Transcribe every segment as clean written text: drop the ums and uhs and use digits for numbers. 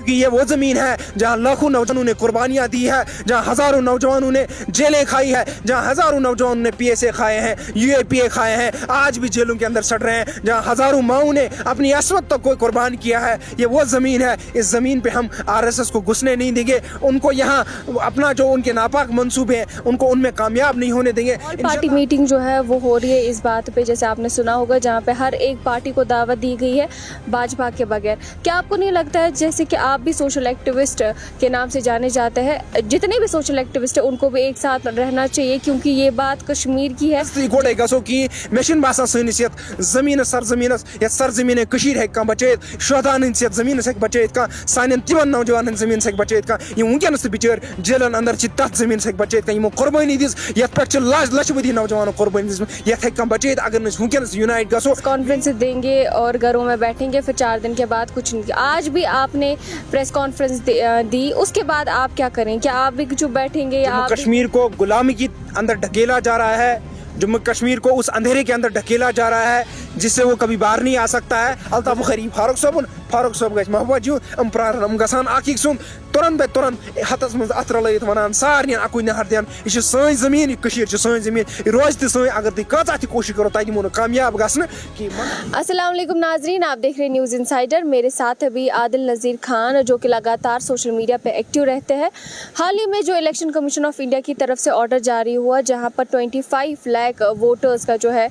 क्योंकि ये वो ज़मीन है जहाँ लाखों नौजवानों ने कुर्बानियाँ दी है, जहाँ हज़ारों नौजवानों ने जेलें खाई है, जहाँ हज़ारों नौजवानों ने PSA खाए हैं, UAPA खाए हैं, आज भी जेलों के अंदर सड़ रहे हैं, जहाँ हज़ारों माओं ने अपनी असमत तक को कुर्बान किया है। ये वो ज़मीन है, इस ज़मीन पे हम RSS को घुसने नहीं देंगे, उनको यहाँ अपना जो उनके नापाक मंसूबे हैं उनको उनमें कामयाब नहीं होने देंगे। पार्टी मीटिंग जो है वो हो रही है इस बात पे, जैसे आपने सुना होगा, जहाँ पे हर एक पार्टी को दावत दी गई है भाजपा के बगैर। क्या आपको नहीं लगता है जैसे कि आप भी सोशल एक्टिविस्ट के नाम से जाने जाते हैं, जितने भी सोशल एक्टिविस्ट हैं उनको भी एक साथ रहना चाहिए, क्योंकि ये बात कश्मीर की है। गोड़े गसो की मेशिन बासा सनिस यत जमीन सरजमीनस यत सरजमीन कशीर है का बचैत शोधान यत जमीन से बचैत का सानिन तिवन नौजवान जमीन से बचैत का ये वुनकनस बिचार जेलन अंदर च तथ जमीन से बचैत का यमो कुर्बानी दिस यत पर लाख लक्षपति नौजवानों कुर्बानी दिस यत है का बचैत अगर नस वुनकनस यूनाइट गसो कॉन्फ्रेंस देंगे और घरों में बैठेंगे, फिर 4 दिन के बाद कुछ नहीं। आज भी आपने प्रेस कॉन्फ्रेंस दी, उसके बाद आप क्या करें? क्या आप भी चुप बैठेंगे या आप कश्मीर को गुलामी की अंदर ढकेला जा रहा है, जम्मू कश्मीर को उस अंधेरे के अंदर ढकेला जा रहा है जिससे वो कभी बाहर नहीं आ सकता है। अल्ताफ खरी फारूक साहब गज महबूबा जी प्रारन हम गसान आखिक सुन तुरंत बे तुरंत हतस मज अत्र लयत वनान सारन अकुन नहर दियान यह सैन जमीन कशीर सैन जमीन रोज तो सैन अगर तुम कचा ति कोशिश करो तह दिमो कामयाब गसन कि। अस्सलाम वालेकुम नाजरीन, आप देख रहे हैं न्यूज़ इनसाइडर। मेरे साथ अभी आदिल नज़ीर खान जो कि लगातार सोशल मीडिया पे एक्टिव रहते हैं। हाल ही में जो इलेक्शन कमीशन ऑफ इंडिया की तरफ से ऑर्डर जारी हुआ जहां पर 25 लाख वोटर्स का जो है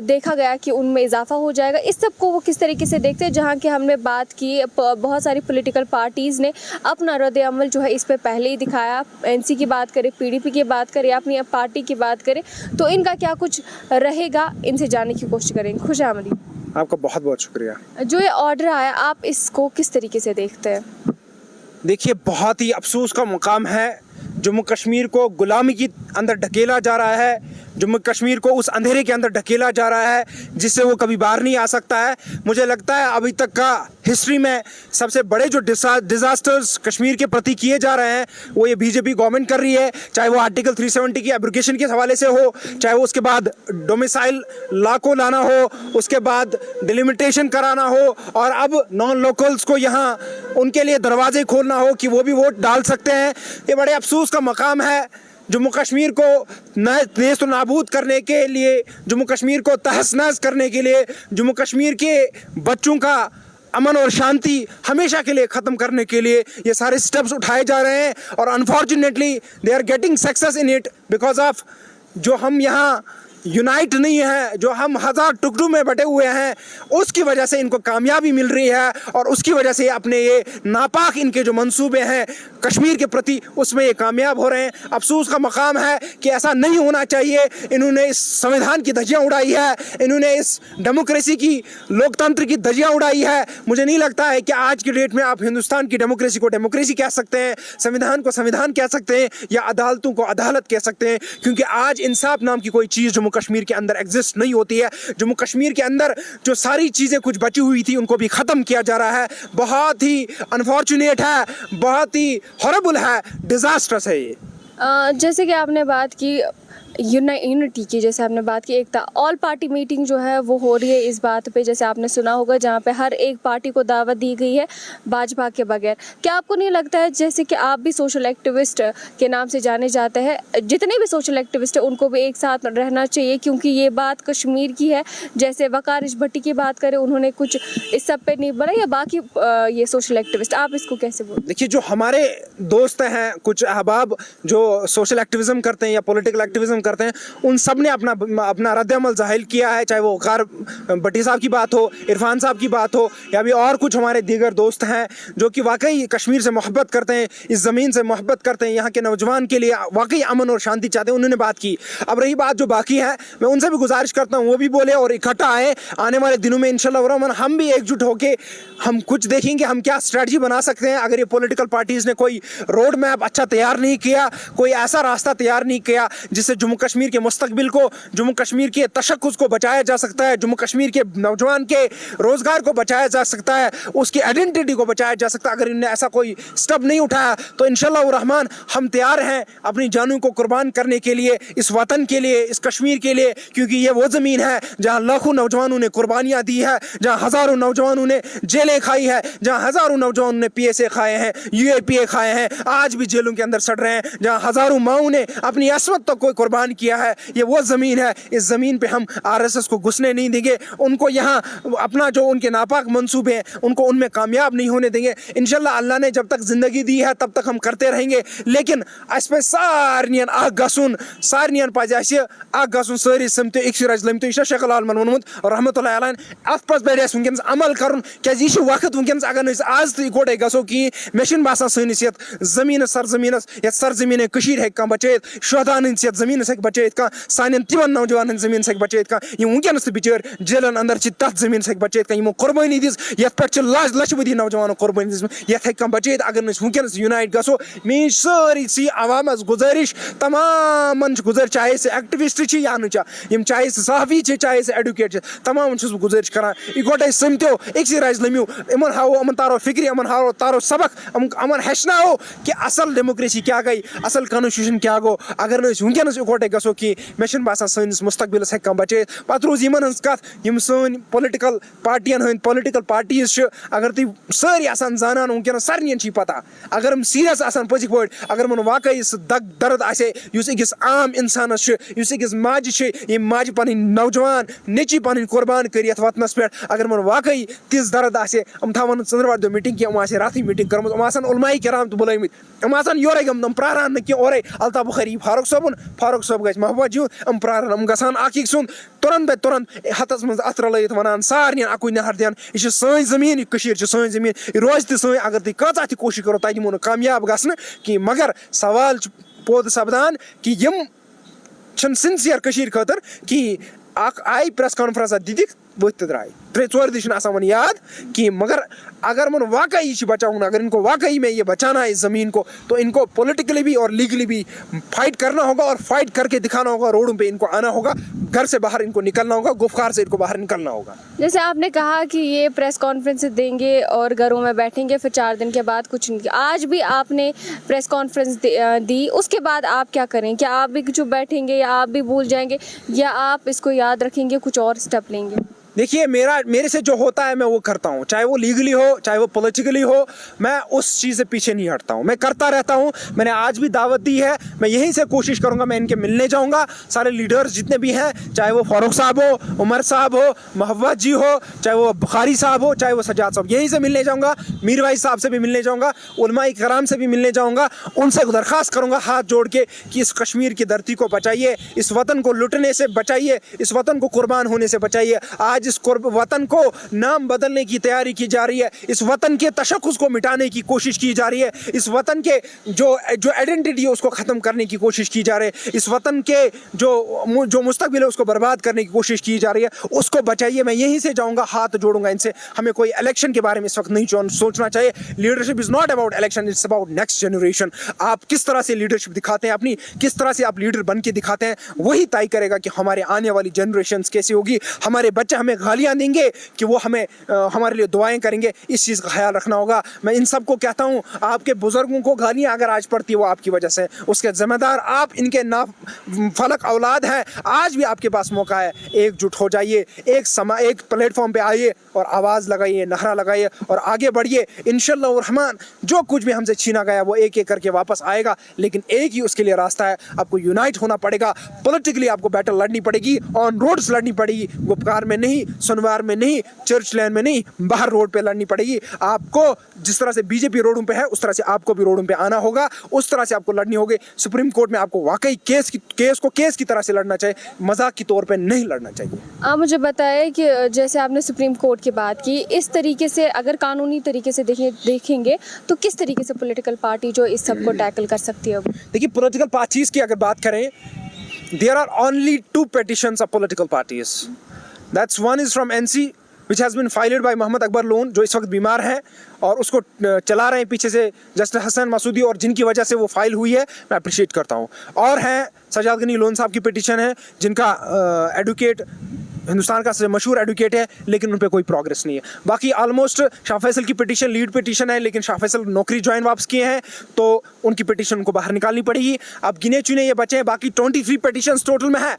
देखा गया कि उनमें इजाफा हो जाएगा, इस सब को वो किस तरीके से देखते हैं? जहाँ की हमने बात की, बहुत सारी पॉलिटिकल पार्टीज़ ने अपना रद्द अमल जो है इस पे पहले ही दिखाया। NC की बात करें, PDP की बात करें, अपनी पार्टी की बात करें, तो इनका क्या कुछ रहेगा, इनसे जानने की कोशिश करेंगे। खुश आमदीद। आपका बहुत बहुत शुक्रिया। जो ये ऑर्डर आया, आप इसको किस तरीके से देखते हैं? देखिए, बहुत ही अफसोस का मुकाम है। जम्मू कश्मीर को गुलामी की अंदर ढकेला जा रहा है, जम्मू कश्मीर को उस अंधेरे के अंदर ढकेला जा रहा है जिससे वो कभी बाहर नहीं आ सकता है। मुझे लगता है अभी तक का हिस्ट्री में सबसे बड़े जो डिजास्टर्स कश्मीर के प्रति किए जा रहे हैं वो ये बीजेपी गवर्नमेंट कर रही है, चाहे वो आर्टिकल 370 की एब्रोगेशन के हवाले से हो, चाहे वो उसके बाद डोमिसाइल लॉ को लाना हो, उसके बाद डिलिमिटेशन कराना हो, और अब नॉन लोकल्स को यहाँ उनके लिए दरवाजे खोलना हो कि वो भी वोट डाल सकते हैं। ये बड़े अफसोस का मकाम है। जम्मू कश्मीर को नेस्त नाबूद करने के लिए, जम्मू कश्मीर को तहस नहस करने के लिए, जम्मू कश्मीर के बच्चों का अमन और शांति हमेशा के लिए ख़त्म करने के लिए ये सारे स्टेप्स उठाए जा रहे हैं, और unfortunately they are getting success in it because of जो हम यहाँ यूनाइट नहीं है, जो हम हज़ार टुकड़ों में बटे हुए हैं, उसकी वजह से इनको कामयाबी मिल रही है, और उसकी वजह से अपने ये नापाक इनके जो मंसूबे हैं कश्मीर के प्रति उसमें ये कामयाब हो रहे हैं। अफसोस का मकाम है कि ऐसा नहीं होना चाहिए। इन्होंने इस संविधान की धज्जियाँ उड़ाई है, इन्होंने इस डेमोक्रेसी की, लोकतंत्र की धज्जियाँ उड़ाई है। मुझे नहीं लगता है कि आज की डेट में आप हिंदुस्तान की डेमोक्रेसी को डेमोक्रेसी कह सकते हैं, संविधान को संविधान कह सकते हैं, या अदालतों को अदालत कह सकते हैं, क्योंकि आज इंसाफ नाम की कोई चीज़ जम्मू कश्मीर के अंदर एग्जिस्ट नहीं होती है। जम्मू कश्मीर के अंदर जो सारी चीज़ें कुछ बची हुई थी उनको भी ख़त्म किया जा रहा है। बहुत ही अनफॉर्चुनेट है, बहुत ही हॉरेबल है, डिजास्टर्स है ये। जैसे कि आपने बात की यूनिटी की, जैसे आपने बात की एकता, ऑल पार्टी मीटिंग जो है वो हो रही है इस बात पे, जैसे आपने सुना होगा, जहाँ पे हर एक पार्टी को दावत दी गई है भाजपा के बगैर। क्या आपको नहीं लगता है जैसे कि आप भी सोशल एक्टिविस्ट के नाम से जाने जाते हैं, जितने भी सोशल एक्टिविस्ट हैं उनको भी एक साथ रहना चाहिए, क्योंकि ये बात कश्मीर की है? जैसे वकारिश भट्टी की बात करें, उन्होंने कुछ इस सब पे नहीं बोला, या बाकी ये सोशल एक्टिविस्ट, आप इसको कैसे बोलते? देखिए, जो हमारे दोस्त हैं, कुछ अहबाब जो सोशल एक्टिविज्म करते हैं या पॉलिटिकल एक्टिविज्म करते हैं, उन सब ने अपना रद्द अमल जाहिर किया है, चाहे वो वकार भट्टी साहब की बात हो, इरफान साहब की बात हो, या भी और कुछ हमारे दीगर दोस्त हैं जो कि वाकई कश्मीर से मोहब्बत करते हैं, इस ज़मीन से मोहब्बत करते हैं, यहाँ के नौजवान के लिए वाकई अमन और शांति चाहते हैं, उन्होंने बात की। अब रही बात जो बाकी है, मैं उनसे भी गुजारिश करता हूँ वो भी बोले और इकट्ठा आए। आने वाले दिनों में इंशाल्लाह रहमान हम भी एकजुट होकर हम कुछ देखेंगे हम क्या स्ट्रेटजी बना सकते हैं। अगर ये पॉलिटिकल पार्टीज़ ने कोई रोड मैप अच्छा तैयार नहीं किया, कोई ऐसा रास्ता तैयार नहीं किया जिससे जम्मू कश्मीर के मुस्तकबिल को, जम्मू कश्मीर के तशक्कुस को बचाया जा सकता है, जम्मू कश्मीर के नौजवान के रोज़गार को बचाया जा सकता है, उसकी आइडेंटिटी को बचाया जा सकता है। अगर इन्होंने ऐसा कोई स्टेप नहीं उठाया तो इंशाअल्लाह रहमान हम तैयार हैं अपनी जानों को कुर्बान करने के लिए, इस वतन के लिए, इस कश्मीर के लिए, क्योंकि ये वो ज़मीन है जहाँ लाखों नौजवानों ने कुर्बानियाँ दी है, जहाँ हज़ारों नौजवानों ने जेलें खाई है, जहाँ हज़ारों नौजवानों ने PSA खाए हैं, UAPA खाए हैं, आज भी जेलों के अंदर सड़ रहे हैं, जहाँ हज़ारों माओं ने अपनी असमत तक को कुर्बान किया है। ये वो ज़मीन है, इस ज़मीन पे हम RSS को घुसने नहीं देंगे, उनको यहाँ अपना जो उनके नापाक मंसूबे हैं उनको उनमें कामयाब नहीं होने देंगे। इंशाल्लाह अल्लाह ने जब तक ज़िंदगी दी है तब तक हम करते रहेंगे, लेकिन इस पे सारनियन आग गसुन, सारनियन पज़ आसि आग गसुन सारी समतो एक रजलम। तो यह शेख आलमन वोनमुत रहमतुल्लाह अलैह, अत पज़ पे वुनकस अमल करन, क्या यह वक्त वुनकस अगर आज तो इकोटे गसो कि मे बासान सैनिस ये ज़मीन सरजमीनस ये सरजमीन कशीर हे बचत, शहदान ये ज़मीन हे बचत कह, सान तिमन नौजवान ज़मीन हे बचत कह, वुनकस तो बिचार जेलन अंदर तथ ज़मीन हे बचत कह, यमो कुर्बानी दिस ये पे लक्षबदी नौजवानों कुर्बानी दिस ये हे बचत। अगर वुनकस यूनाइट गसो, मेरी सारी सी आवाम गुजारिश तमाम गुजारिश, चाहे से एक्टिविस्ट या चाहे से सहाफ़ी चाहे से एडवोकेट, तमाम गुजारिश करान इकोटे समतो एक रज लम्यू, इन हाओ अमन तारो फिक्री, अमन हाओ तारो सबक, अमन हेचनाओ कि असल डेमोक्रेसी क्या गई, असल कॉन्स्टिट्यूशन क्या गो। अगर वुनकस इकोटे गसो कि मे बासान सैनिस मुस्तकबिलस हे बचत। पत रोज यमन हज कथ यम सन पॉलिटिकल पार्टियन हंद पॉलिटिकल पार्टीज, अगर तुम सारी आसान जानान वुनकस सारनियन पता, अगर हम सीरियस आसान पजिक पे, अगर मन वाकई दर्द आसे युस अकिस आम इंसानस, युस अकिस माजि ये माजि पन नौजवान नेची पन कुर्बान कर यथ वतनस पे, अगर मन वाकई तिस दर्द आसे हम थावन चंद्रवार दो मीटिंग की, रात मीटिंग कर उलमाई कराम तो बुलामित, योरे गम प्रारान न ओरे अल्ताफ बुखारी फारूक साहब गज महबूबा जी प्रारान गसान अक सुन तुरंत बे तुरंत हथस मज अथ रलत वन सारे अकु नहर दियान, यह सन जमीन, सन जमीन रोज तो सन, अगर तुम कचा त कोशिश करो तक दिमो कामयाब गसन कि, मगर सवाल पोद सपदान कि यम सिंसियर कशीर खतर कि आई प्रेस कॉन्फ्रेंस दिख वथ द्राय 3-4 दिन वन याद कि, मगर अगर मन वाकई बचाऊंगा, अगर इनको वाकई में ये बचाना है इस ज़मीन को, तो इनको पॉलिटिकली भी और लीगली भी फाइट करना होगा और फाइट करके दिखाना होगा, रोडों पे इनको आना होगा, घर से बाहर इनको निकलना होगा, गुफ्कार से इनको बाहर निकलना होगा। जैसे आपने कहा कि ये प्रेस कॉन्फ्रेंस देंगे और घरों में बैठेंगे, फिर 4 दिन के बाद कुछ नहीं, आज भी आपने प्रेस कॉन्फ्रेंस दी, उसके बाद आप क्या करें? क्या आप भी चुप बैठेंगे या आप भी भूल जाएंगे या आप इसको याद रखेंगे, कुछ और स्टेप लेंगे? देखिए, मेरे से जो होता है मैं वो करता हूँ, चाहे वो लीगली हो चाहे वो पॉलिटिकली हो, मैं उस चीज़ से पीछे नहीं हटता हूँ, मैं करता रहता हूँ। मैंने आज भी दावत दी है, मैं यहीं से कोशिश करूँगा, मैं इनके मिलने जाऊँगा, सारे लीडर्स जितने भी हैं, चाहे वो फारूक साहब हो, उमर साहब हो, महबूबा जी हो, चाहे वो बुखारी साहब हो, चाहे वो सजाद साहब, यहीं से मिलने जाऊँगा, मीर भाई साहब से भी मिलने जाऊँगा, उलमाए कराम से भी मिलने जाऊँगा, उनसे दरख्वास्त करूँगा हाथ जोड़ के कि इस कश्मीर की धरती को बचाइए, इस वतन को लुटने से बचाइए, इस वतन को कुर्बान होने से बचाइए। आज इस वतन को नाम बदलने की तैयारी की जा रही है, इस वतन के तशक्कुस को मिटाने की कोशिश की जा रही है, इस वतन के जो आइडेंटिटी है उसको ख़त्म करने की कोशिश की जा रही है, इस वतन के जो मुस्तकबिल है उसको बर्बाद करने की कोशिश की जा रही है, उसको बचाइए। मैं यहीं से जाऊँगा, हाथ जोड़ूंगा इनसे। हमें कोई इलेक्शन के बारे में इस वक्त नहीं सोचना चाहिए। Leadership is not about election, it's about next generation. आप किस तरह से लीडरशिप दिखाते हैं, अपनी किस तरह से आप लीडर बन के दिखाते हैं, वही तय करेगा कि हमारे आने वाली जनरेशन कैसी होगी। हमारे बच्चे हमें गालियाँ देंगे कि वो हमें हमारे लिए दुआएं करेंगे, इस चीज़ का ख्याल रखना होगा। मैं इन सबको कहता हूँ, आपके बुजुर्गों को गालियाँ अगर आज पड़ती है वो आपकी वजह से, उसके ज़िम्मेदार आप इनके ना फलक औलाद हैं। आज भी आपके पास मौका है, एकजुट हो जाइए, एक प्लेटफॉर्म पे आइए और आवाज़ लगाइए, नारा लगाइए और आगे बढ़िए। इंशाअल्लाह रहमान जो कुछ भी हमसे छीना गया वो एक एक करके वापस आएगा, लेकिन एक ही उसके लिए रास्ता है, आपको यूनाइट होना पड़ेगा। पॉलिटिकली आपको बैटल लड़नी पड़ेगी, ऑन रोड्स लड़नी पड़ेगी, गुपकार में नहीं, सुनवार में नहीं, चर्च लैन में नहीं, बाहर रोड पे लड़नी पड़ेगी। आपको जिस तरह से बीजेपी रोडों पे है उस तरह से आपको भी रोडों पे आना होगा, उस तरह से आपको लड़नी होगी। सुप्रीम कोर्ट में आपको वाकई केस की तरह से लड़ना चाहिए, मजाक के तौर पे नहीं लड़ना चाहिए। आप मुझे बताएं कि जैसे आपने सुप्रीम कोर्ट की बात की, इस तरीके से अगर कानूनी तरीके से देखेंगे तो किस तरीके से पॉलिटिकल पार्टी जो इस सब को टैकल कर सकती है? देखिए, पॉलिटिकल पार्टीज की अगर बात करें, there are only 2 petitions of political parties. That's one is from NC which has been filed by Mohammad Akbar Lone, जो इस वक्त बीमार हैं और उसको चला रहे हैं पीछे से जस्टिस हसन मसूदी, और जिनकी वजह से वो फाइल हुई है, मैं अप्रिशिएट करता हूँ। और हैं सजाद गनी लोन साहब की पिटीशन है, जिनका एडवोकेट हिंदुस्तान का सबसे मशहूर एडवोकेट है, लेकिन उन पर कोई प्रोग्रेस नहीं है। बाकी ऑलमोस्ट शाह फैसल की पिटीशन लीड पिटीशन है, लेकिन शाह फैसल नौकरी ज्वाइन वापस किए हैं, तो उनकी पिटीशन को बाहर निकालनी पड़ेगी। अब गिने चुने ये बचे हैं, बाकी 23 पिटीशंस टोटल में है।